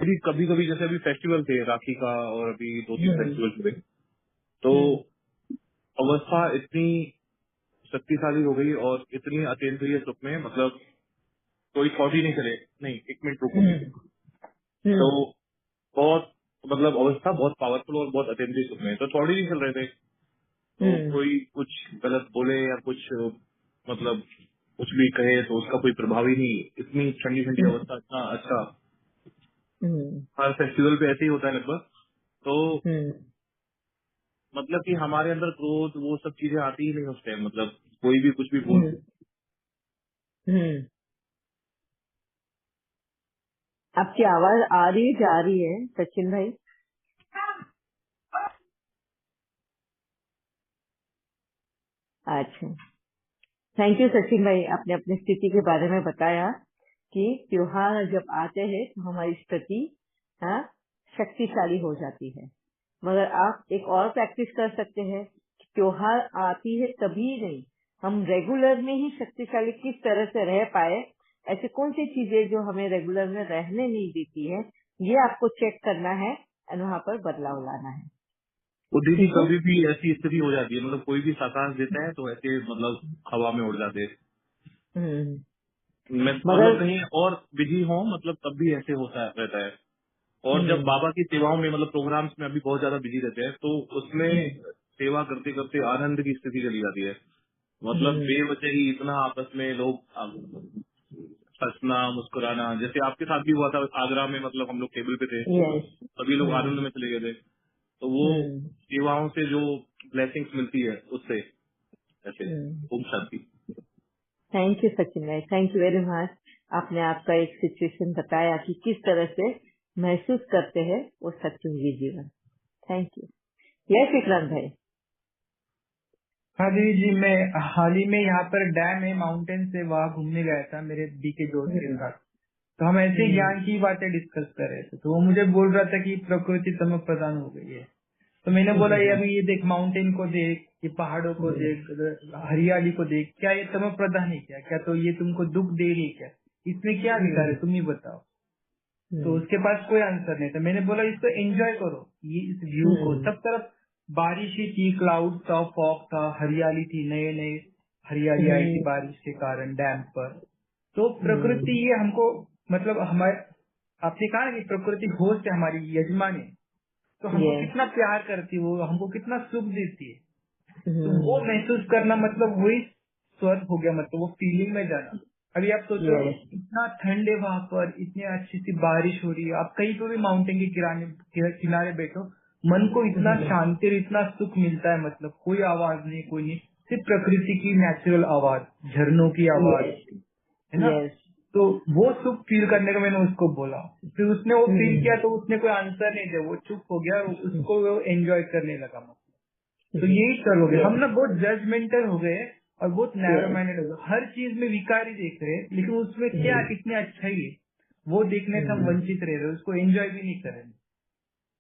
भी कभी कभी जैसे अभी फेस्टिवल थे राखी का और अभी 2-3 फेस्टिवल हुए, तो अवस्था इतनी शक्तिशाली हो गई और इतनी अतीन्द्रिय सुख में, मतलब कोई थॉट ही नहीं करे, नहीं 1 मिनट रुको, तो बहुत मतलब अवस्था बहुत पावरफुल और बहुत अतीन्द्रिय सुख में, तो थॉट ही नहीं चल रहे थे। तो कोई कुछ गलत बोले या कुछ मतलब कुछ भी कहे तो उसका कोई प्रभाव ही नहीं, इतनी ठंडी ठंडी अवस्था, इतना अच्छा। हर फेस्टिवल पे ऐसे ही होता है लगभग। तो मतलब कि हमारे अंदर क्रोध वो सब चीजें आती ही नहीं उस टाइम, मतलब कोई भी कुछ भी बोल। आपकी आवाज आ रही जा रही है सचिन भाई? अच्छा, थैंक यू सचिन भाई, आपने अपनी स्थिति के बारे में बताया कि त्योहार जब आते हैं तो हमारी स्थिति शक्तिशाली हो जाती है। मगर आप एक और प्रैक्टिस कर सकते हैं कि त्योहार आती है तभी नहीं, हम रेगुलर में ही शक्तिशाली किस तरह से रह पाए, ऐसे कौन सी चीजें जो हमें रेगुलर में रहने नहीं देती है, ये आपको चेक करना है और वहाँ पर बदलाव लाना है। वो दीदी कभी भी ऐसी स्थिति हो जाती है, मतलब कोई भी साकाश देता है तो ऐसे मतलब हवा में उड़ जाते हैं। मैं मतलब कहीं और बिजी हो मतलब तब भी ऐसे होता रहता है। और जब बाबा की सेवाओं में मतलब प्रोग्राम्स में अभी बहुत ज्यादा बिजी रहते हैं तो उसमें सेवा करते करते आनंद की स्थिति चली जाती है। मतलब बेवजह ही इतना आपस में लोग हंसना मुस्कुराना, जैसे आपके साथ भी हुआ था आगरा में, मतलब हम लोग टेबल पे थे, सभी लोग आनंद में चले गए थे। तो वो सेवाओं से जो ब्लेसिंग्स मिलती है उससे ऐसे ओम शांति। थैंक यू सचिन भाई, थैंक यू वेरी मच। आपने आपका एक सिचुएशन बताया कि किस तरह से महसूस करते हैं वो सत्संगी जीवन। Thank you. यस विक्रांत भाई। हाँ दीदी जी, मैं हाल ही में यहाँ पर डैम है माउंटेन से वहाँ घूमने गया था मेरे दी के दोस्त के साथ। तो हम ऐसे ज्ञान की बातें डिस्कस कर रहे थे, तो वो मुझे बोल रहा था कि प्रकृति तम प्रधान हो गई है। तो मैंने बोला ये अभी ये देख माउंटेन को देख, ये पहाड़ों को देख, हरियाली को देख, क्या ये तम प्रधान है क्या? क्या तो ये तुमको दुख दे रही है क्या? इसमें क्या विकार है तुम ही बताओ। तो उसके पास कोई आंसर नहीं था। मैंने बोला इसको एंजॉय करो, ये इस व्यू को। सब तरफ बारिश ही थी, क्लाउड था, फॉग था, हरियाली थी, नए नए हरियाली आई थी बारिश के कारण डैम पर। तो प्रकृति ये हमको मतलब हमारे, आपने कहा कि प्रकृति होस्ट है, हमारी यजमान है, तो हमको कितना प्यार करती है, वो हमको कितना सुख देती है। तो वो महसूस करना मतलब वही स्वर्ग हो गया, मतलब वो फीलिंग में जाना। अभी आप सोचो इतना ठंड है वहाँ पर, इतनी अच्छी सी बारिश हो रही है, आप कहीं पर भी माउंटेन के किनारे बैठो, मन को इतना शांति और इतना सुख मिलता है, मतलब कोई आवाज नहीं, कोई नहीं, सिर्फ प्रकृति की नेचुरल आवाज, झरनों की आवाज, है ना। तो वो सुख फील करने का मैंने उसको बोला, फिर उसने वो फील किया, तो उसने कोई आंसर नहीं दिया, वो चुप हो गया, उसको वो एंजॉय करने लगा। मतलब तो यही कर हो गया, हम ना बहुत जजमेंटल हो गए और बहुत नैरो माइंडेड हो गए, हर चीज में विकारी देख रहे हैं, लेकिन उसमें क्या कितनी अच्छाई है वो देखने से हम वंचित रह रहे, उसको एंजॉय भी नहीं कर रहे।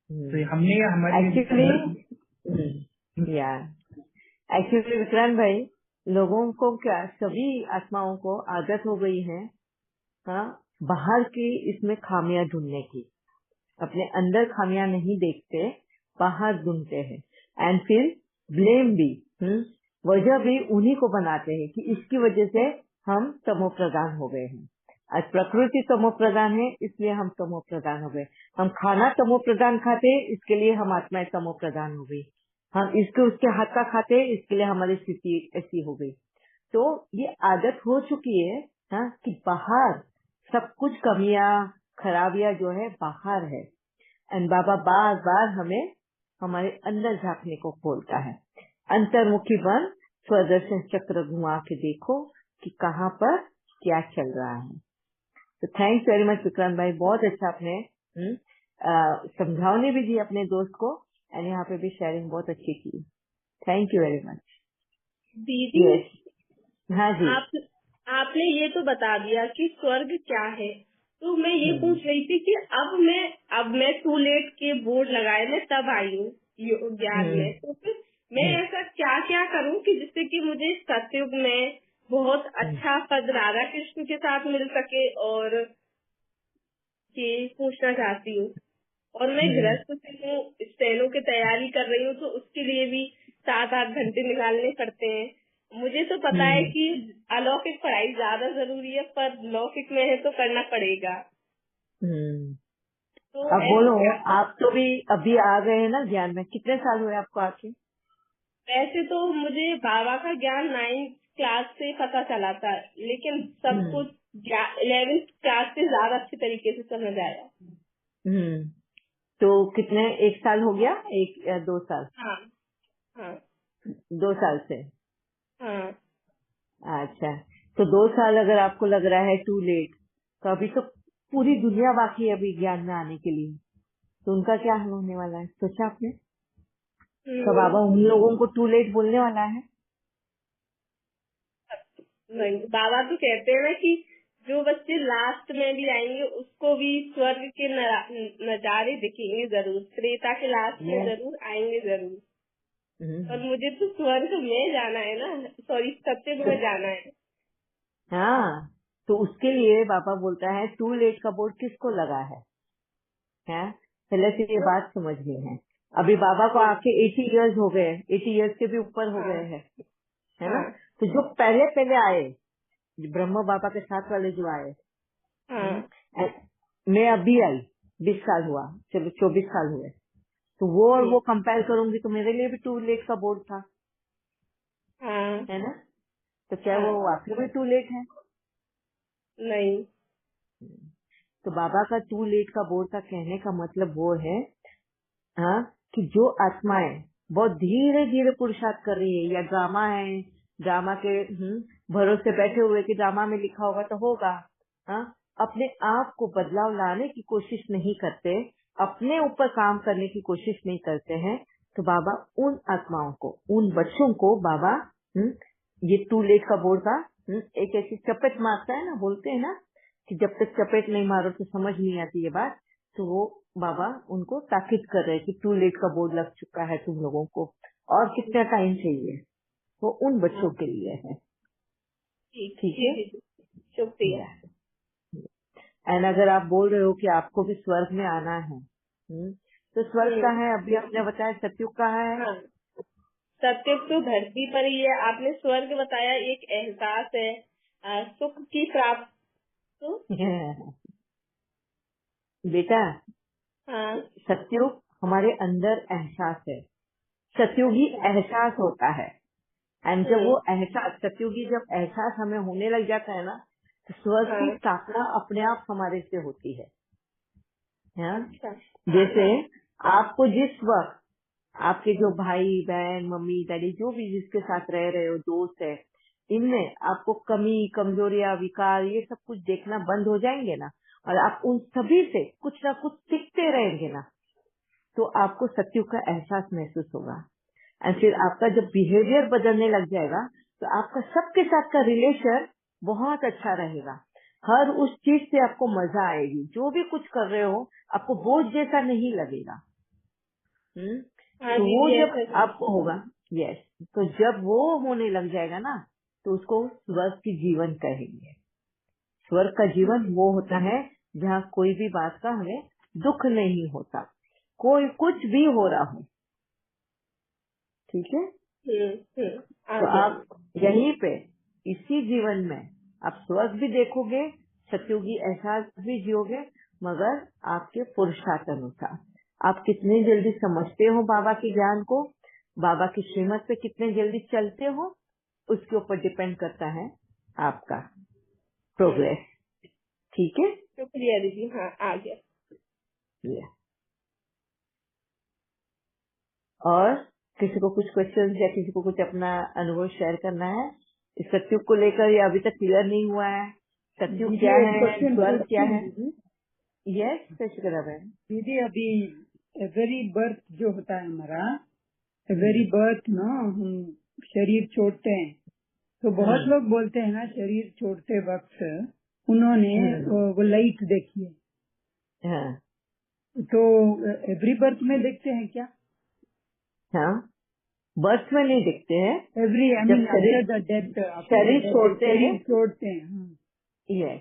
तो हमने हमारे एक्चुअली विक्रांत भाई, लोगों को क्या, सभी आत्माओं को आदत हो गई है बाहर की इसमें खामियां ढूंढने की। अपने अंदर खामियां नहीं देखते, बाहर ढूंढते हैं, एंड फिर ब्लेम भी, वजह भी उन्हीं को बनाते हैं कि इसकी वजह से हम तमो प्रधान हो गए हैं। आज प्रकृति तमो प्रधान है, इसलिए हम तमो प्रधान हो गए। हम खाना तमो प्रधान खाते, इसके लिए हम आत्माएं तमो प्रधान हो गई। हम इसके उसके हाथ का खाते, इसके लिए हमारी स्थिति ऐसी हो गई। तो ये आदत हो चुकी है कि बाहर सब कुछ कमियां खराबियां जो है बाहर है, एंड बाबा बार बार हमें हमारे अंदर झांकने को बोलता है। अंतर्मुखी बन, स्वदर्शन चक्र घुमा के देखो कि कहाँ पर क्या चल रहा है। तो थैंक्स वेरी मच विक्रांत भाई, बहुत अच्छा आपने समझाने भी दी अपने दोस्त को, एंड यहाँ पे भी शेयरिंग बहुत अच्छी की। थैंक यू वेरी मच दीदी। हाँ जी, आपने ये तो बता दिया कि स्वर्ग क्या है, तो मैं ये पूछ रही थी कि अब मैं टू लेट के बोर्ड लगाए मैं तब आई हूँ ज्ञान में, तो फिर मैं ऐसा क्या क्या करूँ कि जिससे कि मुझे सतयुग में बहुत अच्छा पद राधा कृष्ण के साथ मिल सके, और के पूछना चाहती हूँ। और मैं गृहस्थ से हूँ, स्टेनो की तैयारी कर रही हूँ, तो उसके लिए भी 7-8 घंटे निकालने पड़ते हैं। मुझे तो पता है कि अलौकिक पढ़ाई ज्यादा जरूरी है, पर लौकिक में है तो करना पड़ेगा। तो अब बोलो, आप तो भी अभी आ गए हैं ना ज्ञान में, कितने साल हुए आपको आके? वैसे तो मुझे बाबा का ज्ञान 9th क्लास से पता चला था, लेकिन सब कुछ 11th क्लास से ज्यादा अच्छे तरीके से समझ आया। तो कितने, 1 साल हो गया, 1 या 2 साल? हाँ हाँ 2 साल से। हाँ। अच्छा, तो 2 साल अगर आपको लग रहा है टू लेट, तो अभी तो पूरी दुनिया बाकी है अभी ज्ञान में आने के लिए, तो उनका क्या हाल होने वाला है, सोचा आपने? तो बाबा उन लोगों को टू लेट बोलने वाला है? नहीं, बाबा तो कहते हैं ना कि जो बच्चे लास्ट में भी आएंगे उसको भी स्वर्ग के नजारे दिखेंगे जरूर, त्रेता के लास्ट में जरूर आएंगे जरूर। और मुझे तो स्वर्ग में जाना है ना, सॉरी सत्ययुग में जाना है। हाँ, तो उसके लिए बाबा बोलता है टू लेट का बोर्ड किसको लगा है? पहले से ये बात समझनी है। अभी बाबा को आके 80 इयर्स हो गए, 80 इयर्स के भी ऊपर हो गए हैं, है ना? तो जो पहले पहले आए, ब्रह्म बाबा के साथ वाले जो आए, मैं अभी आई, 20 साल हुआ, चलो 24 साल हुए, तो वो और वो कंपेयर करूंगी तो मेरे लिए भी टू लेट का बोर्ड था, है ना? तो क्या वो वाकई में टू लेट है? नहीं। तो बाबा का टू लेट का बोर्ड का कहने का मतलब वो है, हाँ, कि जो आत्माएं बहुत धीरे धीरे पुरुषार्थ कर रही है, या ड्रामा है, ड्रामा के भरोसे बैठे हुए कि ड्रामा में लिखा होगा तो होगा, हाँ, अपने आप को बदलाव लाने की कोशिश नहीं करते, अपने ऊपर काम करने की कोशिश नहीं करते हैं, तो बाबा उन आत्माओं को, उन बच्चों को बाबा ये टू लेट का बोर्ड का एक ऐसी चपेट मारता है ना, बोलते हैं ना कि जब तक चपेट नहीं मारो तो समझ नहीं आती ये बात, तो वो बाबा उनको ताकीद कर रहे हैं कि टू लेट का बोर्ड लग चुका है तुम लोगों को, और कितना टाइम चाहिए, वो उन बच्चों के लिए है। ठीक है, शुक्रिया। एंड अगर आप बोल रहे हो कि आपको भी स्वर्ग में आना है, तो स्वर्ग का है, अभी आपने बताया सतयुग का है। सतयुग तो धरती पर ही है। आपने स्वर्ग बताया, एक एहसास है सुख की प्राप्त। बेटा, सतयुग हमारे अंदर एहसास है, सतयुगी एहसास होता है, एंड जब वो एहसास, सतयुगी जब एहसास हमें होने लग जाता है ना, तो स्वर्ग की स्थापना अपने आप हमारे से होती है। जैसे आपको जिस वक्त आपके जो भाई बहन मम्मी डैडी जो भी जिसके साथ रह रहे हो, दोस्त है, इनमें आपको कमी कमजोरियां विकार ये सब कुछ देखना बंद हो जाएंगे ना, और आप उन सभी से कुछ ना कुछ सीखते रहेंगे ना, तो आपको सतयुग का एहसास महसूस होगा। और फिर आपका जब बिहेवियर बदलने लग जाएगा, तो आपका सबके साथ का रिलेशन बहुत अच्छा रहेगा, हर उस चीज से आपको मजा आएगी, जो भी कुछ कर रहे हो आपको बोझ जैसा नहीं लगेगा। तो वो जब आपको होगा, यस, तो जब वो होने लग जाएगा ना, तो उसको स्वर्ग की जीवन कहेंगे। स्वर्ग का जीवन वो होता है जहाँ कोई भी बात का हमें दुख नहीं होता, कोई कुछ भी हो रहा हो। ठीक है, तो आप यहीं पे इसी जीवन में आप स्वर्ग भी देखोगे, सतयुगी एहसास भी जियोगे, मगर आपके पुरुषार्थ अनुसार आप कितने जल्दी समझते हो बाबा के ज्ञान को, बाबा की श्रीमत पे कितने जल्दी चलते हो, उसके ऊपर डिपेंड करता है आपका प्रोग्रेस। ठीक है, शुक्रिया दीदी। हाँ, आ गया। और किसी को कुछ क्वेश्चन या किसी को कुछ अपना अनुभव शेयर करना है इस सतयुग को लेकर, या अभी तक क्लियर नहीं हुआ है सतयुग क्या है, स्वर्ग क्या है? यस, दीदी, अभी एवरी बर्थ जो होता है हमारा, एवरी बर्थ ना, हम शरीर छोड़ते हैं, तो बहुत लोग बोलते हैं ना शरीर छोड़ते वक्त उन्होंने वो लाइट देखी है, तो एवरी बर्थ में देखते हैं क्या? हाँ, बर्थ में नहीं दिखते हैं, एवरी जब शरीर डेथ शरीर छोड़ते हैं, हाँ, यस,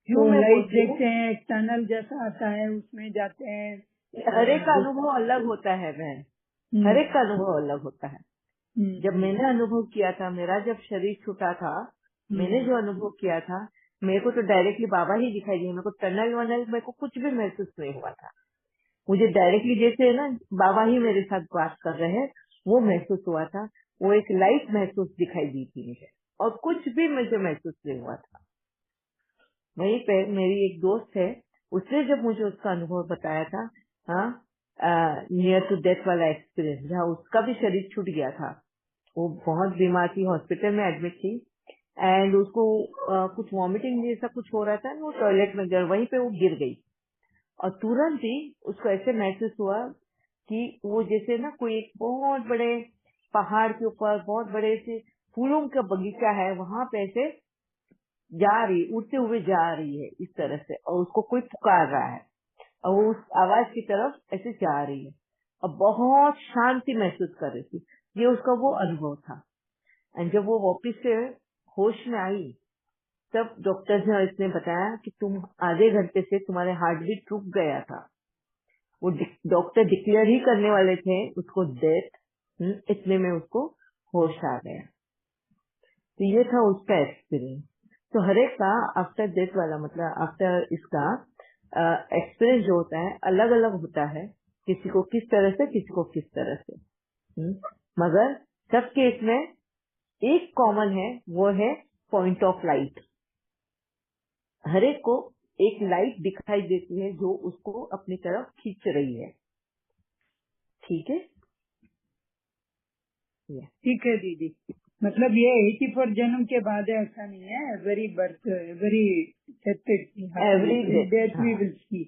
क्यों तो मैं लाइट बोलती हूँ, देखते हैं, एक्सटर्नल जैसा आता है उसमें जाते हैं। हर एक का अनुभव अलग होता है बहन, हर एक का अनुभव अलग होता है। जब मैंने अनुभव किया था, मेरा जब शरीर छूटा था, मैंने जो अनुभव किया था, मेरे को तो डायरेक्टली बाबा ही दिखाई दिए। मेरे को टनल वनल मेरे को कुछ भी महसूस नहीं हुआ था। मुझे डायरेक्टली जैसे ना बाबा ही मेरे साथ बात कर रहे हैं वो महसूस हुआ था। वो एक लाइट महसूस दिखाई दी थी मुझे, और कुछ भी मुझे महसूस नहीं हुआ था। वहीं पे मेरी एक दोस्त है, उसने जब मुझे उसका अनुभव बताया था, हाँ, नियर टू डेथ वाला एक्सपीरियंस, जहाँ उसका भी शरीर छूट गया था। वो बहुत बीमार थी, हॉस्पिटल में एडमिट थी, एंड उसको कुछ वॉमिटिंग जैसा कुछ हो रहा था, वो टॉयलेट में गई, वहीं पे वो गिर गई, और तुरंत ही उसको ऐसे महसूस हुआ कि वो जैसे ना कोई एक बहुत बड़े पहाड़ के ऊपर बहुत बड़े से फूलों का बगीचा है, वहां पे ऐसे जा रही, उड़ते हुए जा रही है इस तरह से, और उसको कोई पुकार रहा है, और वो उस आवाज की तरफ ऐसे जा रही है, और बहुत शांति महसूस कर रही थी। ये उसका वो अनुभव था। एंड जब वो वापिस से होश में आई, तब डॉक्टर ने इसने बताया कि तुम आधे घंटे से तुम्हारे हार्ट बीट रुक गया था। वो डॉक्टर डिक्लेयर ही करने वाले थे उसको डेथ, इतने में उसको होश आ गया। तो ये था उसका एक्सपीरियंस। तो हर एक का आफ्टर डेथ वाला, मतलब आफ्टर इसका एक्सपीरियंस जो होता है अलग अलग होता है, किसी को किस तरह से, किसी को किस तरह से। मगर सबके इसमें एक कॉमन है, वो है पॉइंट ऑफ लाइट। हर एक को एक लाइट दिखाई देती है जो उसको अपनी तरफ खींच रही है। ठीक है, ठीक है दीदी। मतलब ये 84 जन्म के बाद है ऐसा नहीं है, every birth, every every death we will see.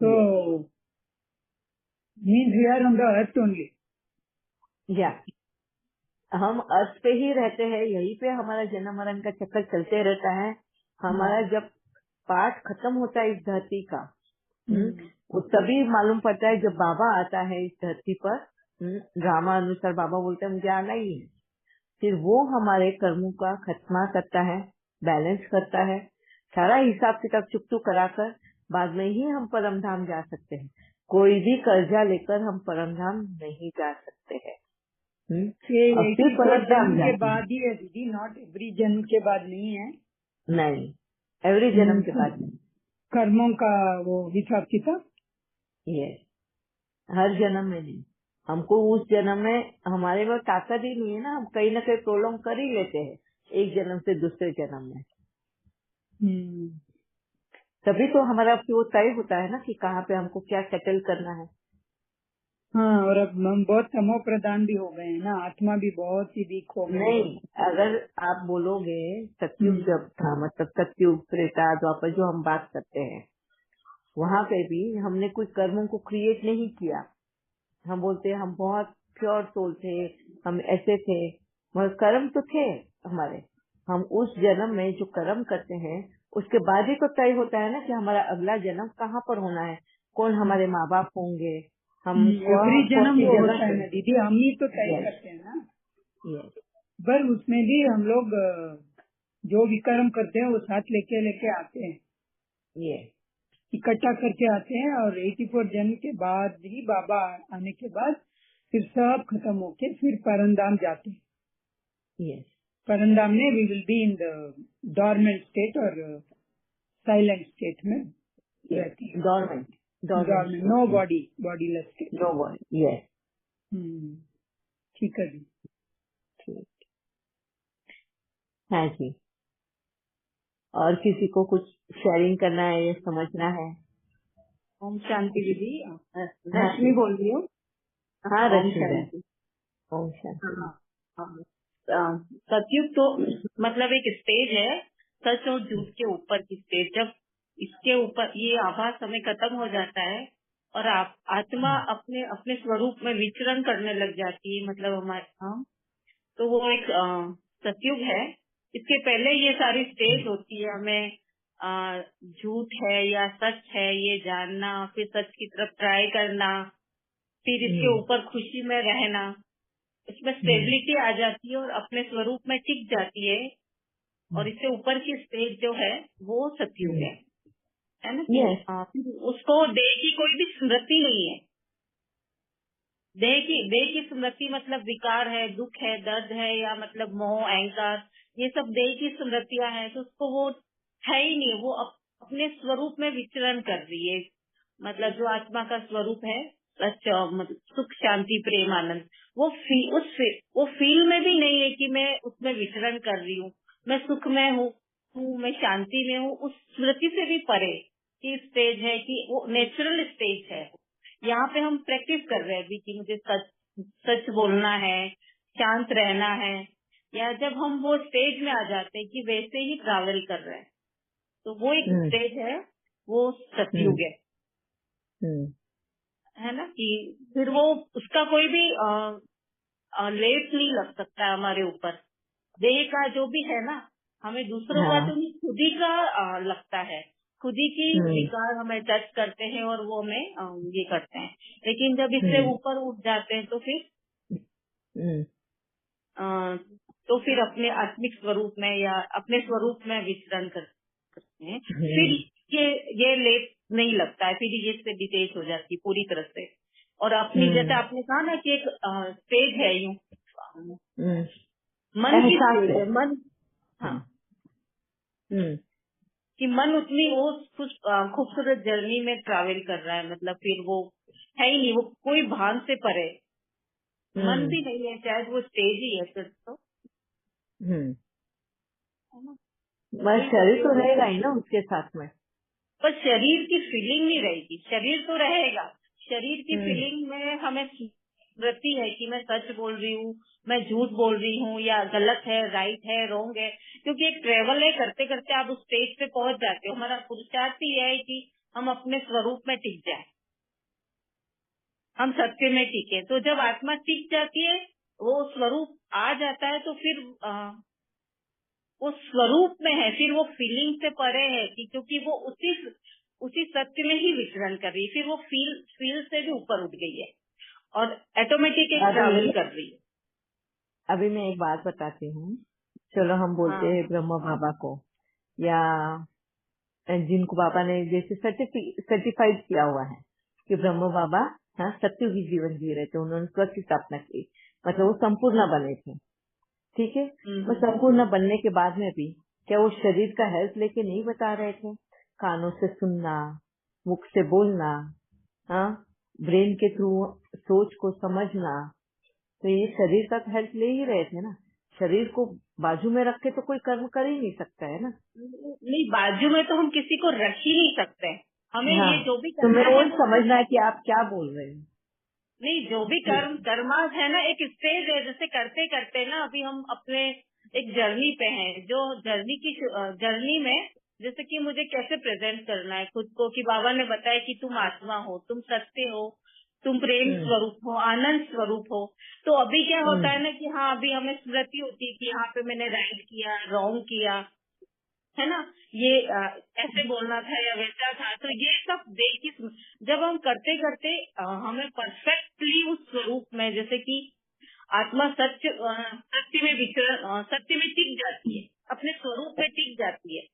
So means we are on the earth only. या हम अर्थ पे ही रहते हैं, यहीं पे हमारा जन्म मरण का चक्कर चलते रहता है। हमारा जब पाठ खत्म होता है इस धरती का, वो तभी मालूम पड़ता है जब बाबा आता है इस धरती पर। ड्रामा अनुसार बाबा बोलते हैं मुझे आना ही है। फिर वो हमारे कर्मों का खत्मा करता है, बैलेंस करता है, सारा हिसाब किताब चुकतू कराकर बाद में ही हम परम धाम जा सकते हैं। कोई भी कर्जा लेकर हम परम धाम नहीं जा सकते हैं। ये अब फिर परम धाम जन्म के जाते हैं। बाद ही है दीदी, नॉट एवरी जन्म के बाद नहीं है। नहीं, एवरी जन्म के बाद नहीं। कर्मों का वो हिसाब किताब ये हर जन्म में नहीं। हमको उस जन्म में हमारे में ताकत ही नहीं है ना, हम कहीं ना कहीं प्रोलॉन्ग कर ही लेते हैं एक जन्म से दूसरे जन्म में। तभी तो हमारा वो तय होता है ना कि कहाँ पे हमको क्या सेटल करना है। हाँ, और अब हम बहुत तमो प्रधान भी हो गए हैं ना, आत्मा भी बहुत ही वीक हो गई नहीं, है। अगर आप बोलोगे सतयुग जब था, मतलब सतयुग त्रेता द्वापर जो हम बात करते हैं, वहाँ पे भी हमने कोई कर्मों को क्रिएट नहीं किया। हम बोलते हैं हम बहुत प्योर सोल थे, हम ऐसे थे, मगर कर्म तो थे हमारे। हम उस जन्म में जो कर्म करते हैं उसके बाद ही तो तय होता है ना कि हमारा अगला जन्म कहाँ पर होना है, कौन हमारे माँ बाप होंगे, हम एवरी कौन जन्म सी वो जगह होता है ना दीदी, हम ही तो तय करते हैं ना। Yes. पर उसमें भी हम लोग जो विकर्म करते हैं वो साथ लेके लेके आते हैं, ये इकट्ठा करके आते हैं, और 84 जन्म के बाद ही बाबा आने के बाद फिर सब खत्म होके फिर परमधाम जाते हैं। यस, परमधाम में we will be in the dormant state और साइलेंट स्टेट में रहती है। Dormant, dormant, no body, bodyless state. No body. Yes, ठीक है जी। ठीक है जी। और किसी को कुछ शेयरिंग करना है या समझना है? ओम शांति दीदी, हाँ रश्मि बोल रही हूँ। हाँ, ओम रश्मि बहन, शांति। ओम शांति। सतयुग तो मतलब एक स्टेज है, सच और झूठ के ऊपर की स्टेज। जब इसके ऊपर ये आभास हमें खत्म हो जाता है और आत्मा अपने अपने स्वरूप में विचरण करने लग जाती है, मतलब हमारे तो वो एक सतयुग है। इसके पहले ये सारी स्टेज होती है, हमें झूठ है या सच है ये जानना, फिर सच की तरफ ट्राई करना, फिर इसके ऊपर खुशी में रहना, इसमें स्टेबिलिटी आ जाती है और अपने स्वरूप में टिक जाती है। और इससे ऊपर की स्टेज जो है वो सतयुग है ना। यस, उसको देह की कोई भी स्मृति नहीं है। देह की स्मृति मतलब विकार है, दुख है, दर्द है, या मतलब मोह, अहंकार, ये सब देह की स्मृतियां हैं। तो उसको वो है ही नहीं, वो अपने स्वरूप में विचरण कर रही है। मतलब जो आत्मा का स्वरूप है, मतलब सुख, शांति, प्रेम, आनंद, वो फील में भी नहीं है कि मैं उसमें विचरण कर रही हूँ, मैं सुख में हूँ, मैं शांति में हूँ। उस स्मृति से भी परे की स्टेज है कि वो नेचुरल स्टेज है। यहाँ पे हम प्रैक्टिस कर रहे हैं अभी कि मुझे सच बोलना है, शांत रहना है। या जब हम वो स्टेज में आ जाते हैं कि वैसे ही ट्रैवल कर रहे हैं, तो वो एक स्टेज है, वो सतयुग है ना। कि फिर वो उसका कोई भी लेस नहीं लग सकता है हमारे ऊपर। देह का जो भी है ना, हमें दूसरों का तो नहीं, खुद ही का लगता है। खुद ही की विकार हमें टच करते हैं और वो हमें ये करते हैं। लेकिन जब इससे ऊपर उठ जाते हैं तो फिर अपने आत्मिक स्वरूप में या अपने स्वरूप में विचरण करते हैं। फिर ये लेप नहीं लगता है, फिर ये से डिटेच हो जाती है पूरी तरह से। और अपनी जैसे आपने कहा ना कि एक स्टेज है, यूं मन की स्टेज है, मन, हाँ, कि मन उतनी वो खूबसूरत जर्नी में ट्रैवल कर रहा है। मतलब फिर वो है ही नहीं, वो कोई भान से परे मन भी नहीं है, शायद वो स्टेज ही है फिर तो। बस शरीर तो रहेगा ही ना उसके साथ में, पर शरीर की फीलिंग नहीं रहेगी। शरीर तो रहेगा, शरीर की फीलिंग में हमें स्मृति है कि मैं सच बोल रही हूँ, मैं झूठ बोल रही हूँ, या गलत है, राइट है, रॉन्ग है। क्योंकि एक ट्रेवल है, करते करते आप उस स्टेज पे पहुंच जाते हो। हमारा पुरुषार्थ ही है कि हम अपने स्वरूप में टिक जाए, हम सत्य में टिके। तो जब आत्मा टिक जाती है, वो स्वरूप आ जाता है, तो फिर वो स्वरूप में है, फिर वो फीलिंग से परे है कि क्योंकि वो उसी सत्य में ही विचरण कर रही है। फिर वो फील से भी ऊपर उठ गई है और ऑटोमेटिक एक ट्रैवल कर रही है। अभी मैं एक बात बताती हूँ। चलो हम बोलते हैं ब्रह्मा बाबा को, या जिनको बाबा ने जैसे सर्टिफाइड किया हुआ है कि ब्रह्मा बाबा सत्युगी जीवन जी रहे थे, उन्होंने स्वर्ग की स्थापना की, मतलब वो संपूर्ण बने थे। ठीक है, वो संपूर्ण बनने के बाद में भी क्या वो शरीर का हेल्थ लेके नहीं बता रहे थे? कानों से सुनना, मुख से बोलना, ब्रेन के थ्रू सोच को समझना, तो ये शरीर का हेल्थ ले ही रहे थे ना। शरीर को बाजू में रख के तो कोई कर्म कर ही नहीं सकता है ना। नहीं, बाजू में तो हम किसी को रख ही नहीं सकते। हमें ये जो भी तो मैं वो समझना है कि आप क्या बोल रहे हैं। नहीं, जो भी कर्मा है ना, एक स्टेज है, जैसे करते करते ना अभी हम अपने एक जर्नी पे हैं। जो जर्नी में जैसे कि मुझे कैसे प्रेजेंट करना है खुद को, कि बाबा ने बताया कि तुम आत्मा हो, तुम सत्य हो, तुम प्रेम स्वरूप हो, आनंद स्वरूप हो। तो अभी क्या होता है ना कि हाँ, अभी हमें स्मृति होती है कि यहाँ पे मैंने राइट किया, रॉन्ग किया, है ना, ये ऐसे बोलना था या वैसा था। तो ये सब देखिए, जब हम करते करते हमें परफेक्टली उस स्वरूप में, जैसे कि आत्मा सत्य में टिक जाती है, अपने स्वरूप में टिक जाती है।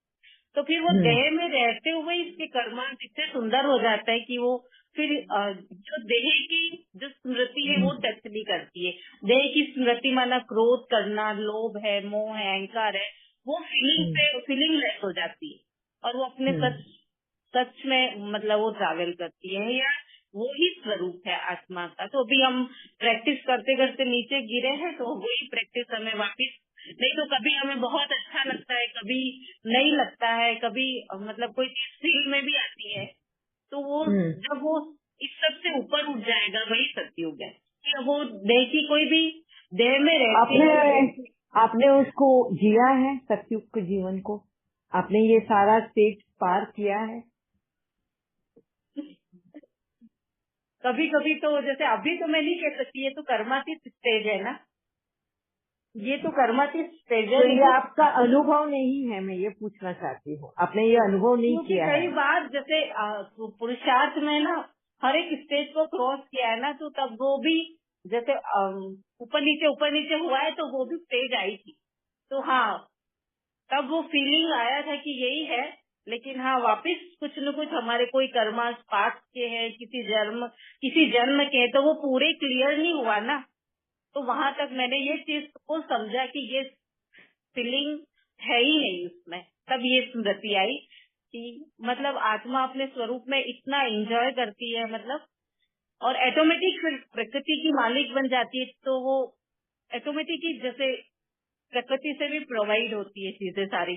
तो फिर वो देह में रहते हुए इसके कर्म इतने सुंदर हो जाता है कि वो फिर जो देह की जो स्मृति है वो टच नहीं करती है। देह की स्मृति माना क्रोध करना, लोभ है, मोह है, अहंकार है, वो फीलिंग लेस हो जाती है और वो अपने सच में मतलब वो ट्रैवल करती है, या वो ही स्वरूप है आत्मा का। तो अभी हम प्रैक्टिस करते करते नीचे गिरे हैं, तो वही प्रैक्टिस हमें वापस, नहीं तो कभी हमें बहुत अच्छा लगता है, कभी नहीं लगता है, कभी मतलब कोई चीज फील में भी आती है। तो वो जब वो इस सब से ऊपर उठ जाएगा, वही सतयुग है कि वो देह की कोई भी देह में रहती है। आपने उसको जिया है, सतयुग के जीवन को आपने ये सारा स्टेज पार किया है। कभी कभी तो जैसे अभी तो मैं नहीं कह सकती, ये तो कर्मातीत स्टेज है ना, ये तो कर्मातीत स्टेज है। तो ये आपका अनुभव नहीं है, मैं ये पूछना चाहती हूँ, आपने ये अनुभव नहीं किया है। कई बार जैसे पुरुषार्थ में ना हर एक स्टेज को क्रॉस किया है ना, तो तब वो भी जैसे ऊपर नीचे हुआ है, तो वो भी स्टेज आई थी। तो हाँ, तब वो फीलिंग आया था कि यही है। लेकिन हाँ, वापस कुछ न कुछ हमारे कोई कर्मा पास्ट के हैं, किसी जन्म के हैं, तो वो पूरे क्लियर नहीं हुआ ना। तो वहां तक मैंने ये चीज को समझा कि ये फीलिंग है ही नहीं उसमें। तब ये स्मृति आई कि मतलब आत्मा अपने स्वरूप में इतना एंजॉय करती है, मतलब, और ऑटोमेटिक फिर प्रकृति की मालिक बन जाती है। तो वो ऑटोमेटिक ही जैसे प्रकृति से भी प्रोवाइड होती है चीजें सारी।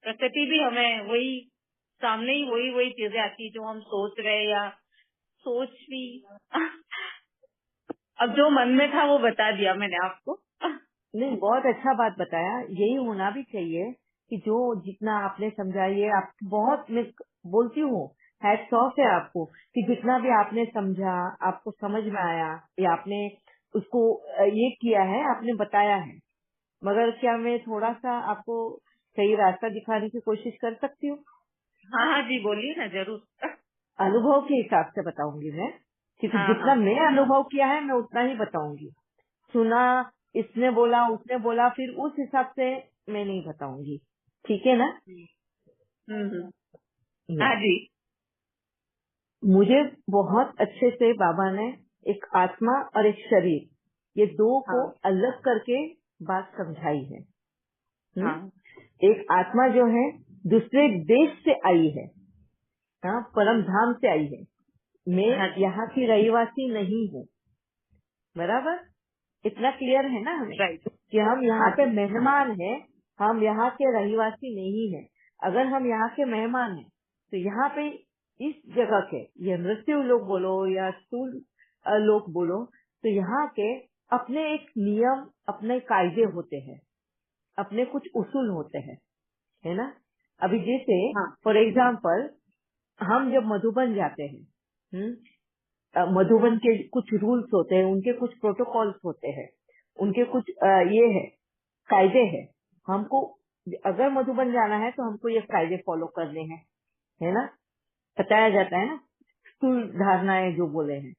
प्रकृति भी हमें वही सामने ही वही चीजें आती है जो हम सोच रहे या सोच भी अब जो मन में था वो बता दिया मैंने आपको। नहीं, बहुत अच्छा बात बताया। यही होना भी चाहिए कि जो जितना आपने समझा, ये आप बहुत, मैं बोलती हूँ हैट्स ऑफ है आपको कि जितना भी आपने समझा, आपको समझ में आया, या आपने उसको ये किया है, आपने बताया है। मगर क्या मैं थोड़ा सा आपको सही रास्ता दिखाने की कोशिश कर सकती हूँ? हाँ हाँ जी, बोलिए ना, जरूर। अनुभव के हिसाब से बताऊंगी मैं, क्योंकि हाँ जितना हाँ मैं अनुभव किया है मैं उतना ही बताऊंगी। सुना, इसने बोला, उसने बोला, फिर उस हिसाब से मैं नहीं बताऊंगी। ठीक है ना? हाँ जी। मुझे बहुत अच्छे से बाबा ने एक आत्मा और एक शरीर, ये दो को हाँ अलग करके बात समझाई है। हाँ एक आत्मा जो है दूसरे देश से आई है, हाँ, परम धाम से आई है। मैं हाँ जी, यहाँ की रहीवासी नहीं हूँ। बराबर? इतना क्लियर है ना हमें राइट। कि हम यहाँ हाँ पे जी, मेहमान हैं, हम यहाँ के रहीवासी नहीं हैं। अगर हम यहाँ के मेहमान हैं तो यहाँ पे इस जगह के, ये मृत्यु लोग बोलो या स्थूल लोग बोलो, तो यहाँ के अपने एक नियम, अपने कायदे होते हैं, अपने कुछ उसूल होते हैं, है ना? अभी जैसे हाँ फॉर एग्जाम्पल हम जब मधुबन जाते हैं, मधुबन के कुछ रूल्स होते हैं, उनके कुछ प्रोटोकॉल्स होते हैं, उनके कुछ ये है, कायदे हैं। हमको अगर मधुबन जाना है तो हमको ये कायदे फॉलो करने हैं, है ना? बताया जाता है ना, स्थूल धारणाएं जो बोले हैं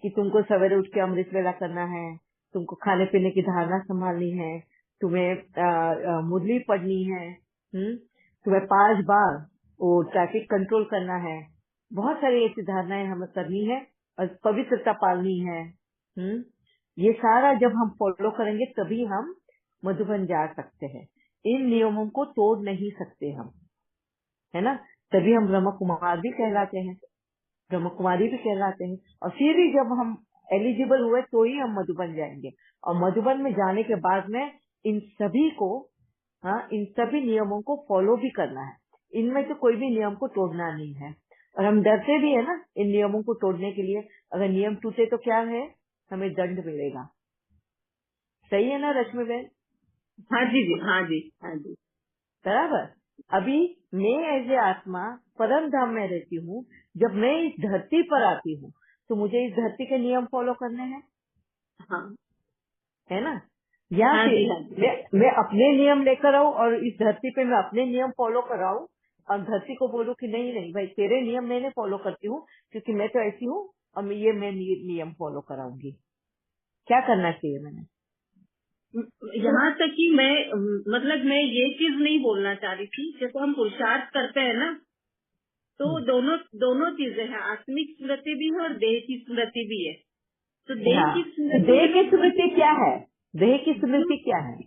कि तुमको सवेरे उठ के अमृत वेला करना है, तुमको खाने पीने की धारणा संभालनी है, तुम्हें मुरली पढ़नी है, तुम्हें 5 बार वो ट्रैफिक कंट्रोल करना है। बहुत सारी ऐसी धारणाएं हमें करनी है और पवित्रता पालनी है। ये सारा जब हम फॉलो करेंगे तभी हम मधुबन जा सकते हैं। इन नियमों को तोड़ नहीं सकते हम, है ना? तभी हम ब्रह्म कुमार भी कहलाते हैं, ब्रह्म कुमारी भी कहलाते हैं। और फिर ही जब हम एलिजिबल हुए तो ही हम मधुबन जाएंगे। और मधुबन में जाने के बाद में इन सभी को, हाँ, इन सभी नियमों को फॉलो भी करना है। इनमें से कोई भी नियम को तोड़ना नहीं है। और हम डरते भी है ना इन नियमों को तोड़ने के लिए। अगर नियम टूटे तो क्या है, हमें दंड मिलेगा। सही है ना रश्मि बहन? हाँ जी जी, हाँ जी, हाँ जी। बराबर। अभी मैं एज ए आत्मा परम धाम में रहती हूँ। जब मैं इस धरती पर आती हूँ तो मुझे इस धरती के नियम फॉलो करने हैं, हाँ है ना? या हाँ फिर जी, हाँ जी। मैं अपने नियम लेकर आऊँ और इस धरती पे मैं अपने नियम फॉलो कराऊँ और धरती को बोलूँ कि नहीं नहीं भाई, तेरे नियम मैंने फॉलो करती हूँ क्योंकि मैं तो ऐसी हूँ और मैं नियम फॉलो कराऊंगी। क्या करना चाहिए मैंने? यहाँ तक कि मैं ये चीज नहीं बोलना चाह रही थी। जैसे हम पुरुषार्थ करते हैं ना, तो दोनों चीजें हैं, आत्मिक स्मृति भी है और देह की स्मृति भी है। तो देह हाँ, की तो स्मृति देह की स्मृति क्या है? देह की स्मृति क्या है?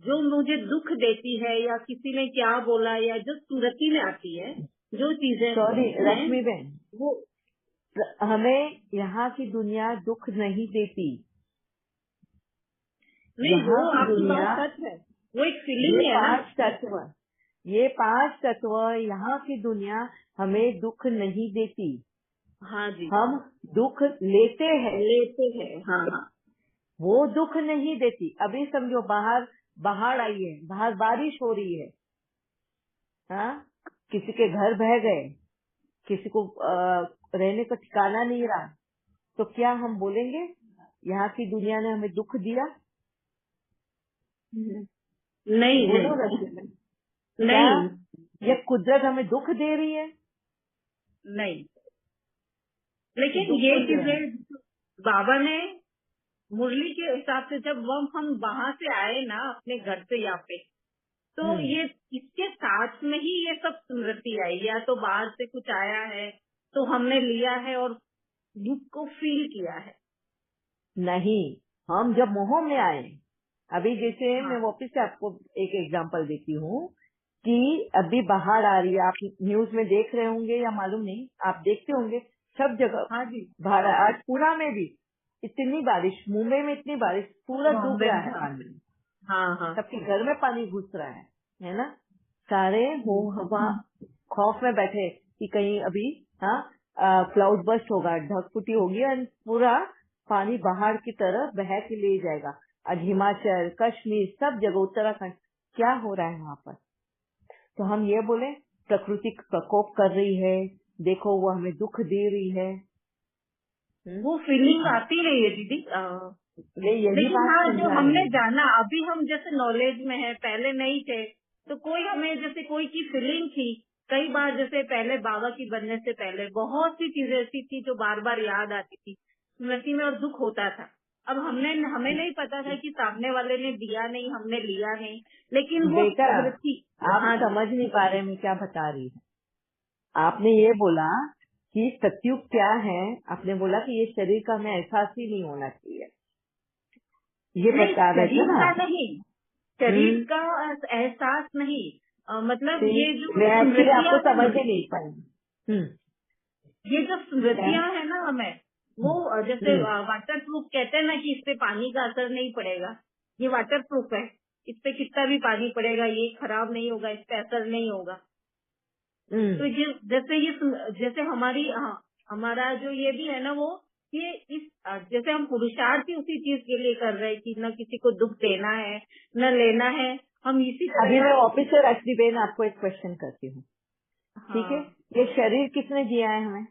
जो मुझे दुख देती है या किसी ने क्या बोला या जो स्मृति में आती है, जो चीजें सॉरी हैं रश्मि बहन, वो हमें यहाँ की दुनिया दुख नहीं देती। नहीं, वो यहाँ की आपकी दुनिया, बात सच है, वो एक फीलिंग ये है ना। 5 तत्व, ये 5 तत्व, यहाँ की दुनिया हमें दुख नहीं देती। हाँ जी, हम दुख लेते हैं, लेते हैं। हाँ हाँ वो दुख नहीं देती। अभी समझो बाहर बाढ़ आई है, बाहर बारिश हो रही है, हाँ, किसी के घर बह गए, किसी को रहने का ठिकाना नहीं रहा, तो क्या हम बोलेंगे यहाँ की दुनिया ने हमें दुख दिया? नहीं बोलो नहीं रश्मि, क्या नहीं ये कुदरत हमें दुख दे रही है? नहीं, लेकिन दुख ये नहीं दे रहा है। चीजें बाबा ने मुरली के हिसाब से जब हम वहां से आए ना अपने घर से यहाँ पे, तो ये इसके साथ में ही ये सब स्मृति आई, या तो बाहर से कुछ आया है तो हमने लिया है और दुख को फील किया है। नहीं, हम जब मोह में आए, अभी जैसे हाँ। मैं वापिस से आपको एक एग्जांपल देती हूँ कि अभी बाहर आ रही है, आप न्यूज में देख रहे होंगे या मालूम नहीं, आप देखते होंगे सब जगह। हाँ जी, बाहर आज पुणे में भी इतनी बारिश, मुंबई में इतनी बारिश, पूरा डूब रहा है पानी। हाँ हाँ, सबके घर में पानी घुस रहा है ना। सारे हो हवा खौफ में बैठे कि कहीं अभी क्लाउड बस्ट होगा, ढक फुटी होगी और पूरा पानी बाहर की तरफ बह के ले जाएगा। आज हिमाचल, कश्मीर, सब जगह, उत्तराखंड, क्या हो रहा है वहाँ पर। तो हम ये बोले प्रकृति प्रकोप कर रही है, देखो वो हमें दुख दे रही है। वो फीलिंग आती नहीं है दीदी। यही लेकिन बात हाँ, जो समझा हमने रही है। जाना, अभी हम जैसे नॉलेज में है, पहले नहीं थे तो कोई हमें जैसे कोई की फीलिंग थी। कई बार जैसे पहले बाबा की बनने से पहले बहुत सी चीजें ऐसी थी जो बार बार याद आती थी स्मृति में और दुख होता था। अब हमें नहीं पता था कि सामने वाले ने दिया नहीं, हमने लिया नहीं, लेकिन वो बेटा स्मृति। आप हाँ जी, समझ नहीं पा रहे मैं क्या बता रही हूँ। आपने ये बोला कि सत्युग क्या है, आपने बोला कि ये शरीर का हमें एहसास ही नहीं होना चाहिए, ये नहीं, बता रहे थे शरीर ना। का नहीं, शरीर का एहसास नहीं, मतलब ये जो मैं एक्चुअली आपको स्मृतियां समझ हैं, ही नहीं पाई। ये जो स्मृतियां है ना हमें, वो जैसे वाटर प्रूफ कहते हैं ना कि इस पे पानी का असर नहीं पड़ेगा, ये वाटर प्रूफ है, इस पे कितना भी पानी पड़ेगा ये खराब नहीं होगा, इस पे असर नहीं होगा। तो ये जैसे हमारा जो ये भी है ना, वो ये इस जैसे हम पुरुषार्थ ही उसी चीज के लिए कर रहे हैं कि न किसी को दुख देना है न लेना है, हम इसी अभी तरह मैं ऑफिसर रश्मि बेन आपको एक क्वेश्चन करती हूँ, ठीक है। हाँ, ये शरीर किसने दिया है हमें?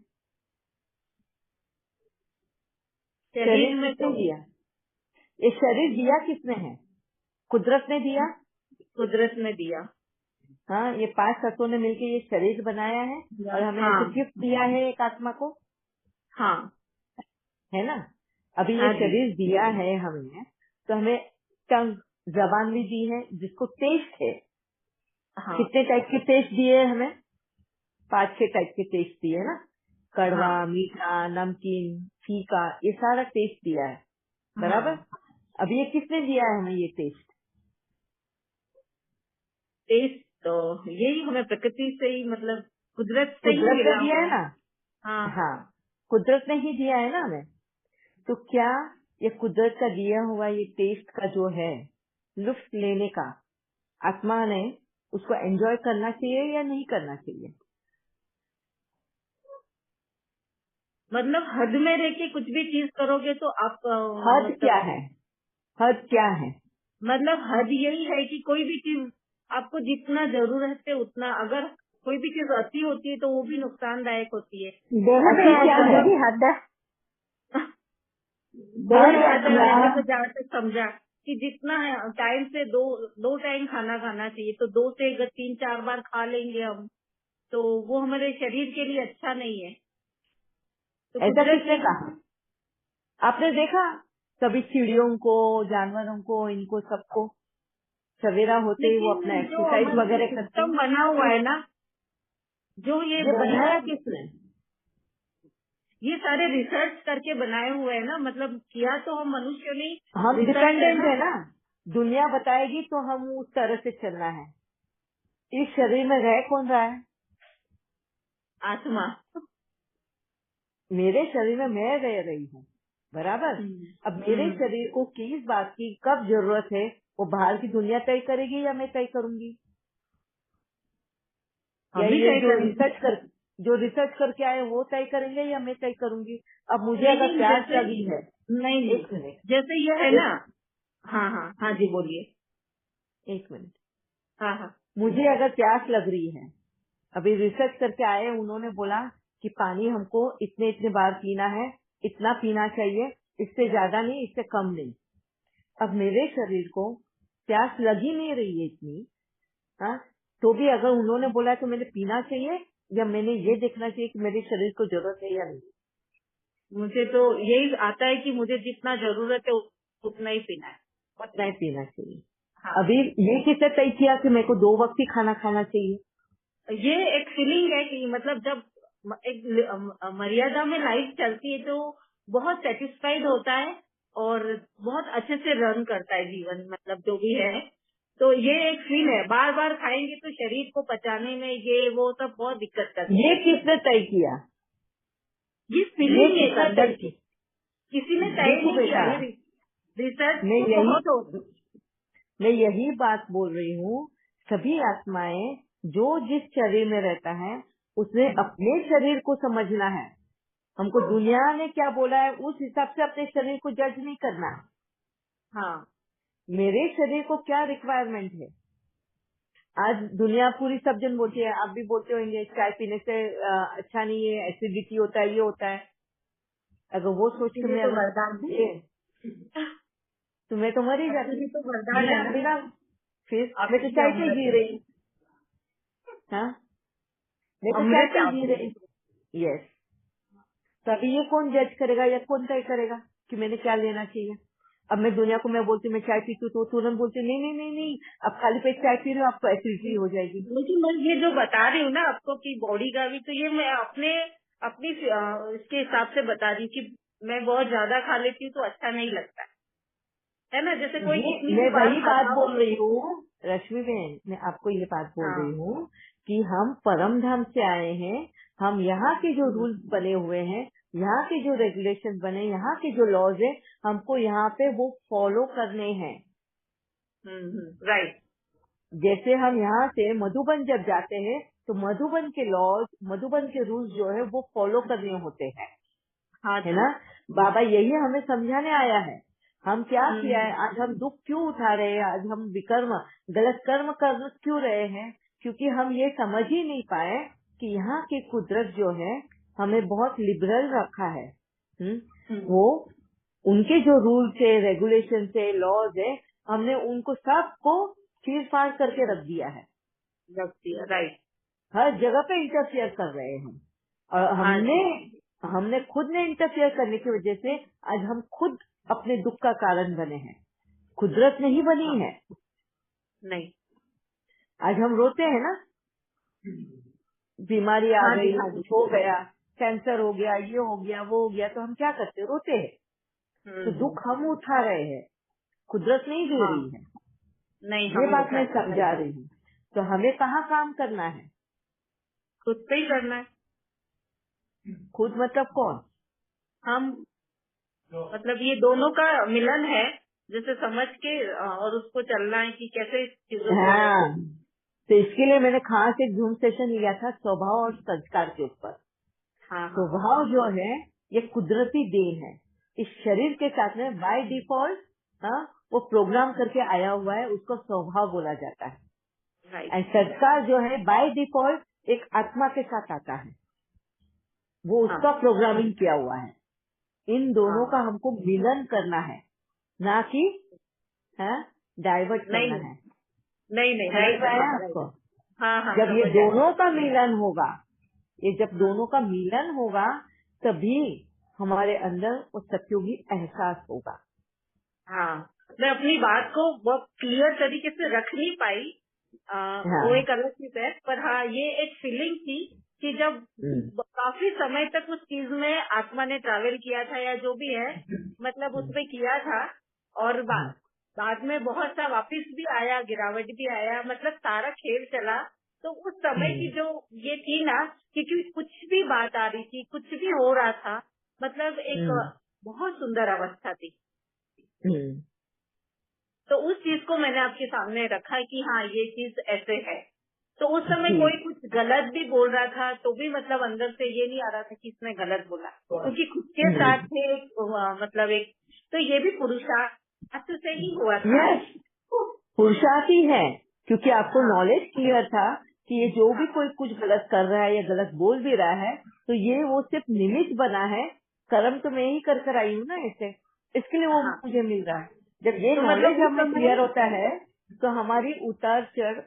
शरीर में किसने तो दिया? ये शरीर दिया किसने है? कुदरत ने दिया। कुदरत ने दिया। हाँ, ये 5 तत्वों ने मिलकर ये शरीर बनाया है और हमें हाँ ऐसे गिफ्ट दिया है एक आत्मा को, हाँ है ना। अभी ये हाँ जी, शरीर दिया है हमें, तो हमें टंग, जबान भी दी है जिसको टेस्ट है। हाँ कितने टाइप के टेस्ट दिए हैं हमें? 5-6 टाइप के टेस्ट दिए है ना, कड़वा, हाँ मीठा, नमकीन, फीका, ये सारा टेस्ट दिया है, बराबर। हाँ। अब ये किसने दिया है हमें ये टेस्ट? टेस्ट तो यही हमें प्रकृति से ही, मतलब कुदरत से ही कुदरत ने मिला दिया हुआ है है। ना। हाँ हाँ, कुदरत ने ही दिया है ना हमें। तो क्या ये कुदरत का दिया हुआ ये टेस्ट का जो है लुत्फ लेने का, आत्मा ने उसको एंजॉय करना चाहिए या नहीं करना चाहिए? मतलब हद में रह के कुछ भी चीज करोगे तो आप हद क्या है? हद क्या है? मतलब हद यही है कि कोई भी चीज आपको जितना जरूरत है उतना, अगर कोई भी चीज अति होती है तो वो भी नुकसानदायक होती है। अति क्या है? हद हद हद मैंने तो जहाँ तक समझा कि जितना टाइम से दो टाइम खाना खाना चाहिए, तो 2 से अगर 3-4 बार खा लेंगे हम तो वो हमारे शरीर के लिए अच्छा नहीं है। तो ऐसा कुदरत किसने कहा? आपने देखा कभी चिड़ियों को, जानवरों को, इनको सबको सवेरा होते ही वो अपना लेकिन जो एक्सरसाइज हमारा वगैरह करते सिस्टम हैं। बना हुआ है ना, जो ये बनाया किसने? ये सारे रिसर्च करके बनाए हुए हैं ना, मतलब किया तो हम मनुष्य ने, हम रिसर्च डिपेंडेंट है ना, दुनिया बताएगी तो हम उस तरह से चलना है। इस शरीर में रह कौन रहा है? आत्मा। मेरे शरीर में मैं रह रही हूँ, बराबर। अब मेरे शरीर को किस बात की कब जरूरत है वो बाहर की दुनिया तय करेगी या मैं तय करूंगी? या हम भी ये तय करेंगे। जो रिसर्च करके आए वो तय करेंगे या मैं तय करूंगी? अब मुझे अगर लेकिन प्यास जैसे लगी है, नहीं, एक मिनट, जैसे ये है ना, हाँ हाँ हाँ जी बोलिए। एक मिनट, हाँ हाँ मुझे अगर प्यास लग रही है, अभी रिसर्च करके आए, उन्होंने बोला कि पानी हमको इतने इतने बार पीना है, इतना पीना चाहिए, इससे ज्यादा नहीं, इससे कम नहीं। अब मेरे शरीर को प्यास लगी नहीं रही है इतनी, हाँ, तो भी अगर उन्होंने बोला तो मैंने पीना चाहिए या मैंने ये देखना चाहिए कि मेरे शरीर को जरूरत है या नहीं? मुझे तो यही आता है कि मुझे जितना जरूरत है उतना ही पीना है। उतना ही पीना चाहिए। हाँ, अभी ये किसने तय किया कि मेरे को 2 वक्त ही खाना खाना चाहिए? ये एक फीलिंग है कि मतलब जब एक मर्यादा में लाइफ चलती है तो बहुत सेटिस्फाइड होता है और बहुत अच्छे से रन करता है जीवन, मतलब जो भी है। तो ये एक फील है, बार बार खाएंगे तो शरीर को पचाने में ये वो सब बहुत दिक्कत करती है। ये किसने तय किया? ये ये फीलिंग है किसने अंदर तय की, की? किसी ने तय देखो नहीं किया। बेटा, ये रिसर्च मैं तो बहुत हो। यही बात बोल रही हूँ। सभी आत्माएं जो जिस शरीर में रहता है उसने अपने शरीर को समझना है। हमको दुनिया ने क्या बोला है उस हिसाब से अपने शरीर को जज नहीं करना। हाँ, मेरे शरीर को क्या रिक्वायरमेंट है। आज दुनिया पूरी सब जन बोलती है, आप भी बोलते होंगे चाय पीने से अच्छा नहीं है, एसिडिटी होता है, ये होता है। अगर वो सोच के मैं तो वरदान है। तो मैं तो मर ही आपके जाती लिए तो वरदान है ना। बिना। फिर आपके मैं तो लिए चाय पे अमृत जी है। रही। हाँ, मैं तो चाय अमृत पे है जी आपके रही। लिए। यस। तभी ये कौन जज करेगा या कौन तय करेगा कि मैंने क्या लेना चाहिए। अब मैं दुनिया को मैं बोलती हूँ मैं चाय पीती हूँ तो तुरंत बोलती नहीं नहीं नहीं नहीं, अब खाली पेट चाय पी रहे हो आपको एसिडिटी हो जाएगी। लेकिन मैं ये जो बता रही हूँ ना आपको कि बॉडी का भी, तो ये मैं अपने अपनी इसके हिसाब से बता रही हूँ कि मैं बहुत ज्यादा खा लेती हूँ तो अच्छा नहीं लगता है ना। जैसे कोई ये कितनी भी मैं बार वही बात खाता हो। बोल रही हूँ रश्मि बहन, मैं आपको ये बात बोल हाँ, रही हूँ कि हम परम धाम से आए हैं। हम यहाँ के जो रूल्स बने हुए हैं, यहाँ के जो रेगुलेशन बने, यहाँ के जो लॉज है, हमको यहाँ पे वो फॉलो करने हैं। राइट। जैसे हम यहाँ से मधुबन जब जाते हैं तो मधुबन के लॉज, मधुबन के रूल्स जो है वो फॉलो करने होते हैं, हाँ है जी। ना। बाबा यही हमें समझाने आया है। हम क्या किया है, हम्म, आज हम दुख क्यों उठा रहे हैं, आज हम विकर्म गलत कर्म कर क्यों रहे हैं, क्योंकि हम ये समझ ही नहीं पाए कि यहाँ की कुदरत जो है हमें बहुत लिबरल रखा है। वो उनके जो रूल्स है, रेगुलेशन है, लॉज है, हमने उनको सबको चीर फाड़ करके रख दिया है। रख दिया। राइट। हर जगह पे इंटरफियर कर रहे हैं और हाँ हमने खुद ने इंटरफियर करने की वजह से आज हम खुद अपने दुख का कारण बने हैं। कुदरत नहीं बनी हाँ, है। नहीं। आज हम रोते हैं ना, बीमारी आ हाँ जी, गई, हाँ जी। कुछ हो गया, कैंसर हो गया, ये हो गया, वो हो गया, तो हम क्या करते हैं, रोते हैं। तो दुख हम उठा रहे हैं, कुदरत नहीं दे हाँ, रही है। नहीं ये हम बात मैं उठाए। समझा रही हूँ। तो हमें कहाँ काम करना है, खुद पे ही करना है। खुद मतलब कौन? हम मतलब ये दोनों का मिलन है, जैसे समझ के और उसको चलना है कि कैसे इस चीजों को। हाँ, तो इसके लिए मैंने खास एक जूम सेशन लिया था स्वभाव और संस्कार के ऊपर। हाँ हाँ स्वभाव जो है ये कुदरती देन है, इस शरीर के साथ में बाय डिफॉल्ट वो प्रोग्राम करके आया हुआ है, उसको स्वभाव बोला जाता है। राइट। एंड संस्कार जो है बाय डिफॉल्ट एक आत्मा के साथ आता है, वो हाँ उसका प्रोग्रामिंग किया हुआ है। इन दोनों हाँ, का हमको मिलन करना है, ना कि डाइवर्ट नहीं करना नहीं है। नहीं नहीं, समझ राइट में आया राइट। आपको? हाँ हाँ, जब ये समझ आया। दोनों का मिलन होगा, ये जब दोनों का मिलन होगा तभी हमारे अंदर वो सत्युगी एहसास होगा। हाँ, मैं अपनी बात को बहुत क्लियर तरीके से रख नहीं पाई। हाँ। वो एक अलग चीज है, पर हाँ ये एक फीलिंग थी कि जब काफी समय तक उस चीज में आत्मा ने ट्रैवल किया था या जो भी है, मतलब उसमें किया था, और बाद में बहुत सा वापस भी आया, गिरावट भी आया, मतलब सारा खेल चला। तो उस समय की जो ये थी ना, क्योंकि कुछ भी बात आ रही थी, कुछ भी हो रहा था, मतलब एक बहुत सुंदर अवस्था थी। तो उस चीज को मैंने आपके सामने रखा है कि हाँ ये चीज ऐसे है। तो उस समय कोई कुछ गलत भी बोल रहा था तो भी मतलब अंदर से ये नहीं आ रहा था कि इसने गलत बोला, क्योंकि खुद के साथ थे मतलब एक, तो ये भी पुरुषार्थ से ही हुआ था। यस, पुरुषार्थ ही है, क्योंकि आपको नॉलेज क्लियर था कि ये जो भी कोई कुछ गलत कर रहा है या गलत बोल भी रहा है तो ये वो सिर्फ निमित्त बना है। कर्म तो मैं ही कर आई हूँ ना ऐसे, इसके लिए वो मुझे मिल रहा है। जब ये तो नॉलेज मतलब उस हमें समय क्लियर होता है तो हमारी उतार चढ़,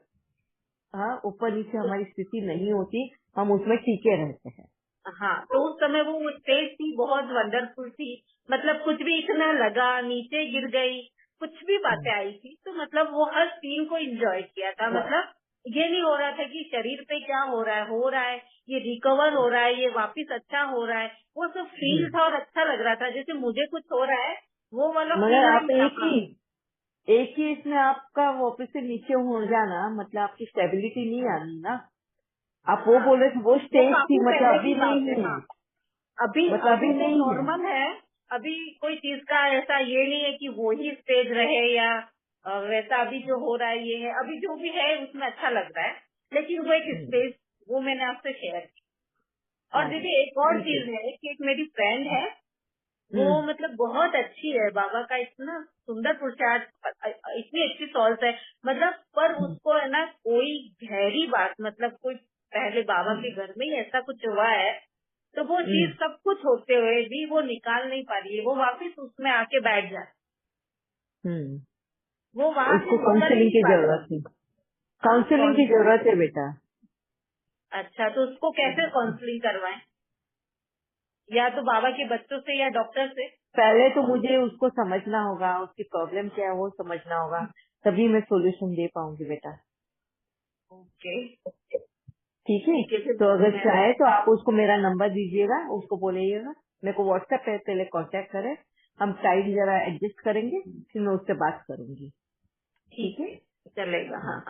ऊपर नीचे हमारी स्थिति नहीं होती, हम उसमें टिके रहते हैं। हाँ, तो उस समय वो स्टेज थी, बहुत वंडरफुल थी, मतलब कुछ भी इतना लगा, नीचे गिर गई कुछ भी बातें आई थी, तो मतलब वो हर सीन को एंजॉय किया था। मतलब ये नहीं हो रहा था कि शरीर पे क्या हो रहा है, ये रिकवर हो रहा है, ये वापस अच्छा हो रहा है, वो सब फील था और अच्छा लग रहा था, जैसे मुझे कुछ हो रहा है वो वाला मगर आप फील। एक ही इसमें आपका वापस से नीचे हो जाना, मतलब आपकी स्टेबिलिटी नहीं आनी ना। आप वो बोले थे वो स्टेज थी, मतलब अभी नहीं है। अभी मतलब अभी नहीं नॉर्मल है। अभी कोई चीज का ऐसा ये नहीं है कि वो ही स्टेज रहे या वैसा अभी जो हो रहा है ये है। अभी जो भी है उसमें अच्छा लग रहा है, लेकिन वो एक स्टेज, वो मैंने आपसे शेयर की। और दीदी एक और चीज है कि एक मेरी फ्रेंड है, वो मतलब बहुत अच्छी है, बाबा का इतना सुंदर पुरुषार्थ, इतनी अच्छी सॉल्स है, मतलब पर उसको है ना कोई गहरी बात, मतलब कोई पहले बाबा के घर में ही ऐसा कुछ हुआ है, तो वो चीज सब कुछ होते हुए भी वो निकाल नहीं पा रही है, वो वापिस उसमें आके बैठ जाए। वो वहाँ से काउंसलिंग की जरूरत है, काउंसलिंग की जरूरत है बेटा। अच्छा, तो उसको कैसे काउंसलिंग करवाएं? या तो बाबा के बच्चों से या डॉक्टर से? पहले तो मुझे उसको समझना होगा, उसकी प्रॉब्लम क्या है वो समझना होगा, तभी मैं सॉल्यूशन दे पाऊंगी बेटा। ओके, ठीक है, तो अगर चाहे तो आप उसको मेरा नंबर दीजिएगा, उसको बोलिएगा मेरे को व्हाट्सएप पे पहले कांटेक्ट करें, हम टाइम जरा एडजस्ट करेंगे, फिर मैं उससे बात करूंगी। ठीक है, चलेगा। हाँ।